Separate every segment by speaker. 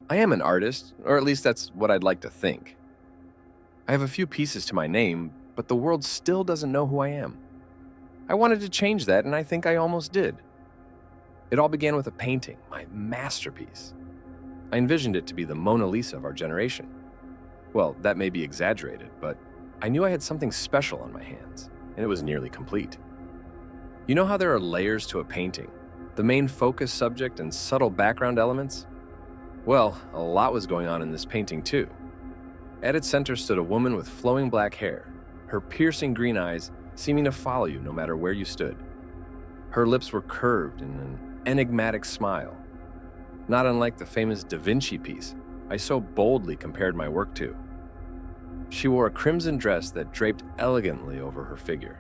Speaker 1: I am an artist, or at least that's what I'd like to think. I have a few pieces to my name, but the world still doesn't know who I am. I wanted to change that, and I think I almost did. It all began with a painting, my masterpiece. I envisioned it to be the Mona Lisa of our generation. Well, that may be exaggerated, but I knew I had something special on my hands, and it was nearly complete. You know how there are layers to a painting? The main focus subject and subtle background elements? Well, a lot was going on in this painting too. At its center stood a woman with flowing black hair, her piercing green eyes seeming to follow you no matter where you stood. Her lips were curved in an enigmatic smile, not unlike the famous Da Vinci piece I so boldly compared my work to. She wore a crimson dress that draped elegantly over her figure,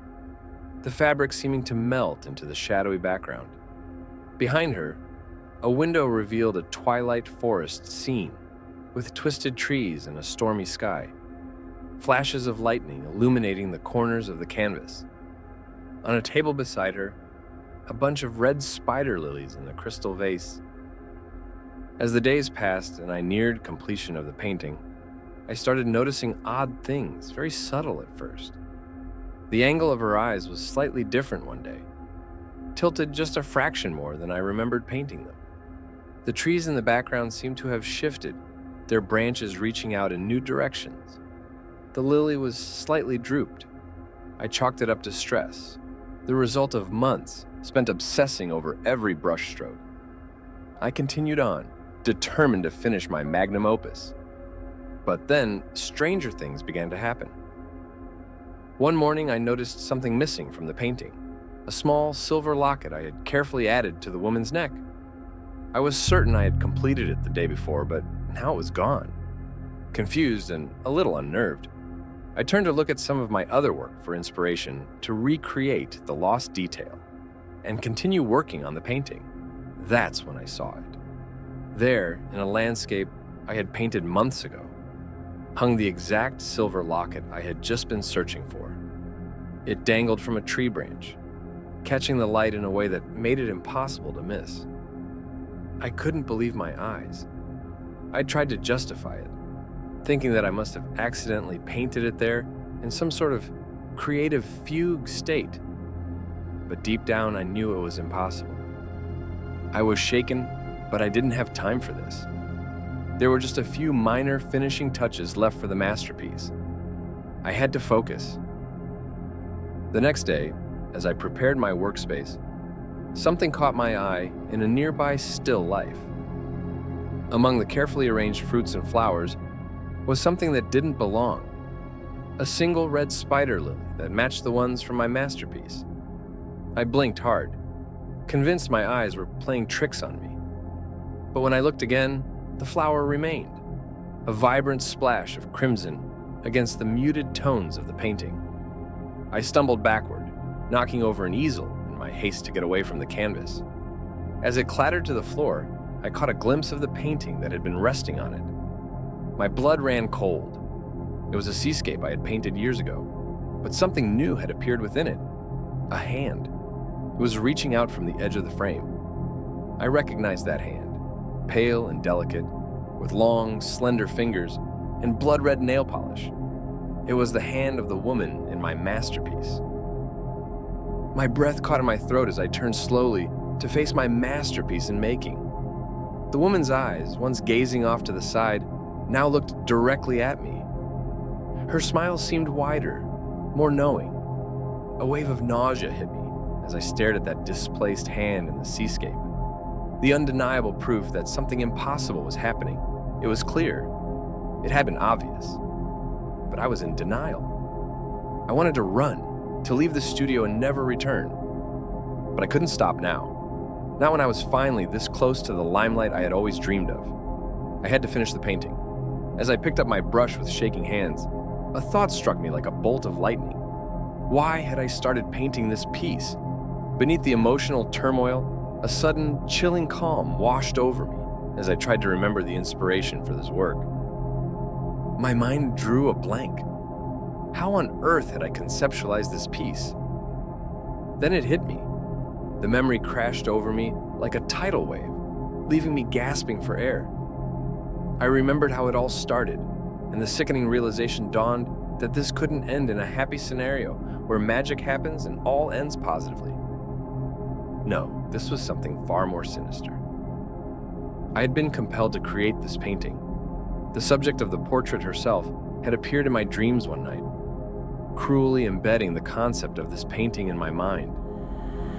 Speaker 1: the fabric seeming to melt into the shadowy background. Behind her, a window revealed a twilight forest scene with twisted trees and a stormy sky, flashes of lightning illuminating the corners of the canvas. On a table beside her, a bunch of red spider lilies in a crystal vase. As the days passed and I neared completion of the painting, I started noticing odd things, very subtle at first. The angle of her eyes was slightly different one day, tilted just a fraction more than I remembered painting them. The trees in the background seemed to have shifted, their branches reaching out in new directions. The lily was slightly drooped. I chalked it up to stress, the result of months spent obsessing over every brushstroke. I continued on, determined to finish my magnum opus. But then, stranger things began to happen. One morning, I noticed something missing from the painting, a small silver locket I had carefully added to the woman's neck. I was certain I had completed it the day before, but now it was gone. Confused and a little unnerved, I turned to look at some of my other work for inspiration to recreate the lost detail and continue working on the painting. That's when I saw it. There, in a landscape I had painted months ago, hung the exact silver locket I had just been searching for. It dangled from a tree branch, catching the light in a way that made it impossible to miss. I couldn't believe my eyes. I tried to justify it, thinking that I must have accidentally painted it there in some sort of creative fugue state. But deep down, I knew it was impossible. I was shaken, but I didn't have time for this. There were just a few minor finishing touches left for the masterpiece. I had to focus. The next day, as I prepared my workspace, something caught my eye in a nearby still life. Among the carefully arranged fruits and flowers was something that didn't belong. A single red spider lily that matched the ones from my masterpiece. I blinked hard, convinced my eyes were playing tricks on me. But when I looked again, the flower remained, a vibrant splash of crimson against the muted tones of the painting. I stumbled backward, knocking over an easel in my haste to get away from the canvas. As it clattered to the floor, I caught a glimpse of the painting that had been resting on it. My blood ran cold. It was a seascape I had painted years ago, but something new had appeared within it. A hand. It was reaching out from the edge of the frame. I recognized that hand, pale and delicate, with long, slender fingers and blood-red nail polish. It was the hand of the woman in my masterpiece. My breath caught in my throat as I turned slowly to face my masterpiece in making. The woman's eyes, once gazing off to the side, now looked directly at me. Her smile seemed wider, more knowing. A wave of nausea hit me as I stared at that displaced hand in the seascape. The undeniable proof that something impossible was happening. It was clear. It had been obvious. But I was in denial. I wanted to run, to leave the studio and never return. But I couldn't stop now. Not when I was finally this close to the limelight I had always dreamed of. I had to finish the painting. As I picked up my brush with shaking hands, a thought struck me like a bolt of lightning. Why had I started painting this piece? Beneath the emotional turmoil, a sudden, chilling calm washed over me as I tried to remember the inspiration for this work. My mind drew a blank. How on earth had I conceptualized this piece? Then it hit me. The memory crashed over me like a tidal wave, leaving me gasping for air. I remembered how it all started, and the sickening realization dawned that this couldn't end in a happy scenario where magic happens and all ends positively. No, this was something far more sinister. I had been compelled to create this painting. The subject of the portrait herself had appeared in my dreams one night, cruelly embedding the concept of this painting in my mind.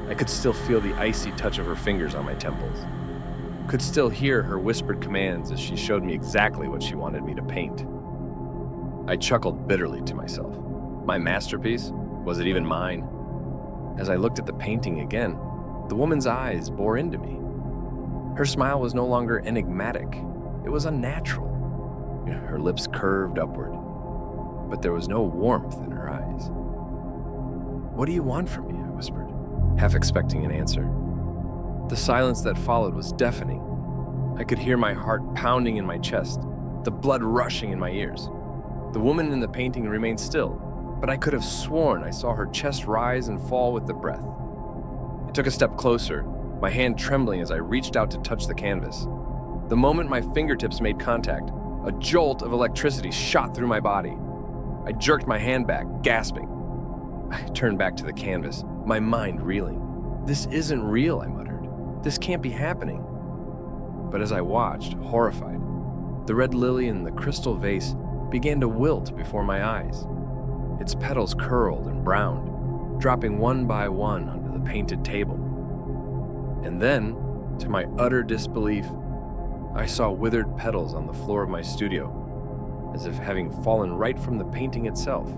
Speaker 1: I could still feel the icy touch of her fingers on my temples. Could still hear her whispered commands as she showed me exactly what she wanted me to paint. I chuckled bitterly to myself. My masterpiece? Was it even mine? As I looked at the painting again, the woman's eyes bore into me. Her smile was no longer enigmatic. It was unnatural. Her lips curved upward, but there was no warmth in her eyes. "What do you want from me?" I whispered, half expecting an answer. The silence that followed was deafening. I could hear my heart pounding in my chest, the blood rushing in my ears. The woman in the painting remained still, but I could have sworn I saw her chest rise and fall with the breath. I took a step closer, my hand trembling as I reached out to touch the canvas. The moment my fingertips made contact, a jolt of electricity shot through my body. I jerked my hand back, gasping. I turned back to the canvas, my mind reeling. "This isn't real," I muttered. "This can't be happening." But as I watched, horrified, the red lily in the crystal vase began to wilt before my eyes. Its petals curled and browned, dropping one by one onto the painted table. And then, to my utter disbelief, I saw withered petals on the floor of my studio, as if having fallen right from the painting itself.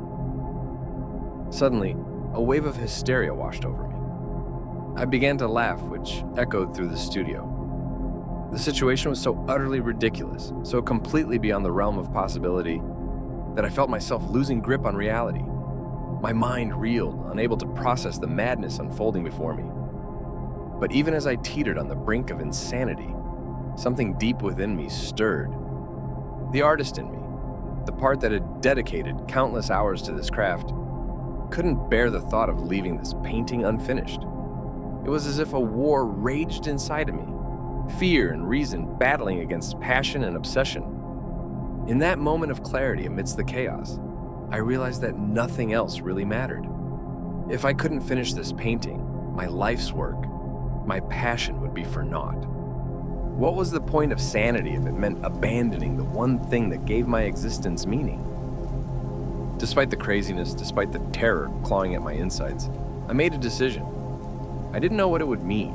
Speaker 1: Suddenly, a wave of hysteria washed over me. I began to laugh, which echoed through the studio. The situation was so utterly ridiculous, so completely beyond the realm of possibility, that I felt myself losing grip on reality. My mind reeled, unable to process the madness unfolding before me. But even as I teetered on the brink of insanity, something deep within me stirred. The artist in me, the part that had dedicated countless hours to this craft, couldn't bear the thought of leaving this painting unfinished. It was as if a war raged inside of me, fear and reason battling against passion and obsession. In that moment of clarity amidst the chaos, I realized that nothing else really mattered. If I couldn't finish this painting, my life's work, my passion would be for naught. What was the point of sanity if it meant abandoning the one thing that gave my existence meaning? Despite the craziness, despite the terror clawing at my insides, I made a decision. I didn't know what it would mean,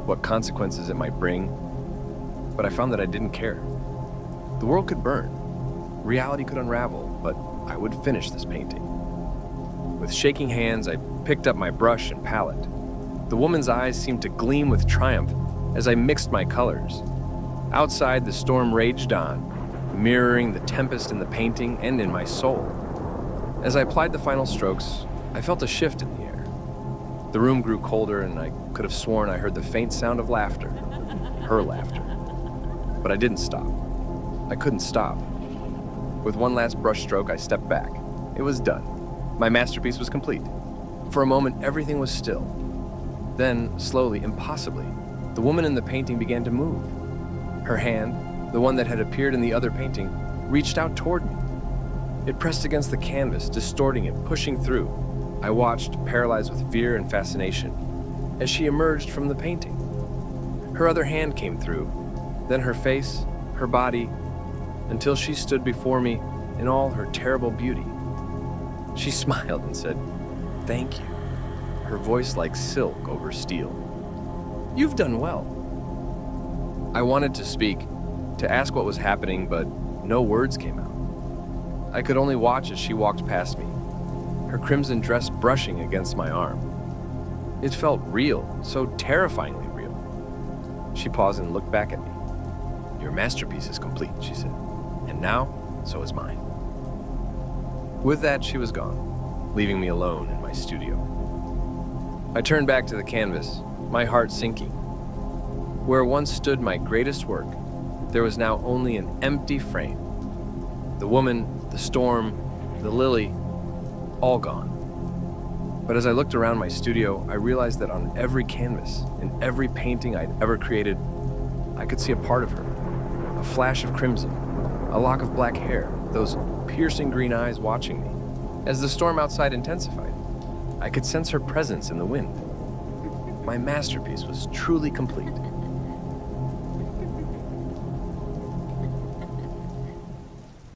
Speaker 1: what consequences it might bring, but I found that I didn't care. The world could burn, reality could unravel, but I would finish this painting. With shaking hands, I picked up my brush and palette. The woman's eyes seemed to gleam with triumph as I mixed my colors. Outside, the storm raged on, mirroring the tempest in the painting and in my soul. As I applied the final strokes, I felt a shift in the air. The room grew colder, and I could have sworn I heard the faint sound of laughter, her laughter. But I didn't stop. I couldn't stop. With one last brush stroke, I stepped back. It was done. My masterpiece was complete. For a moment, everything was still. Then, slowly, impossibly, the woman in the painting began to move. Her hand, the one that had appeared in the other painting, reached out toward me. It pressed against the canvas, distorting it, pushing through. I watched, paralyzed with fear and fascination, as she emerged from the painting. Her other hand came through, then her face, her body, until she stood before me in all her terrible beauty. She smiled and said, "Thank you," her voice like silk over steel. "You've done well." I wanted to speak, to ask what was happening, but no words came out. I could only watch as she walked past me, her crimson dress brushing against my arm. It felt real, so terrifyingly real. She paused and looked back at me. "Your masterpiece is complete," she said, "and now, so is mine." With that, she was gone, leaving me alone in my studio. I turned back to the canvas, my heart sinking. Where once stood my greatest work, there was now only an empty frame. The woman, the storm, the lily, all gone. But as I looked around my studio, I realized that on every canvas, in every painting I'd ever created, I could see a part of her, a A flash of crimson, a lock of black hair, those piercing green eyes watching me. As the storm outside intensified, I could sense her presence in the wind. My masterpiece was truly complete.